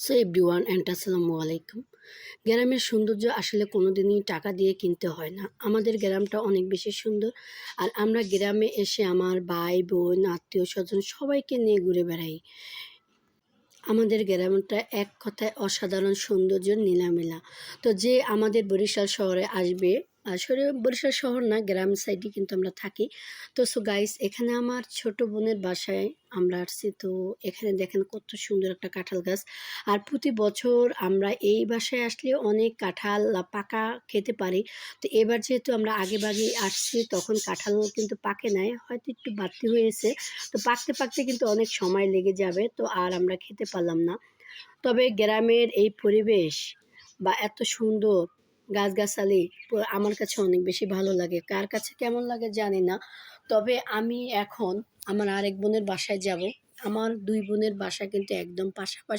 So everyone and আসসালামু আলাইকুম। গ্রামের সৌন্দর্য আসলে কোনোদিনই টাকা দিয়ে কিনতে হয় না। আমাদের গ্রামটা অনেক বেশি সুন্দর। আর আমরা গ্রামে এসে আমার ভাই বোন আত্মীয় স্বজন সবাইকে নিয়ে ঘুরে বেড়াই। আমাদের গ্রামটা এক কথায় অসাধারণ সৌন্দর্যের নীলামেলা। তো যে আমাদের বরিশাল শহরে আসবে, আসলে বরিশাল শহর না, গ্রাম সাইডে কিন্তু আমরা থাকি। তো সো গাইস, এখানে আমার ছোট বোনের বাসায় আমরা আসছি। তো এখানে দেখেন কত সুন্দর একটা কাঁঠাল গাছ। আর প্রতি বছর আমরা এই বাসায় আসলে অনেক কাঁঠাল পাকা খেতে পারি। তো এবার যেহেতু আমরা আগে ভাগে আসছি, তখন কাঁঠাল কিন্তু পাকে নাই, হয়তো একটু বাড়তি হয়েছে। তো পাকতে পাকতে কিন্তু অনেক সময় লেগে যাবে, তো আর আমরা খেতে পারলাম না। তবে গ্রামের এই পরিবেশ বা এত সুন্দর গাছগাছালি আমার কাছে অনেক বেশি ভালো লাগে। কার কাছে কেমন লাগে জানি না। তবে আমি এখন আমার আরেক বোনের বাসায় যাব। আমার দুই বোনের বাসা কিন্তু একদম পাশাপাশি।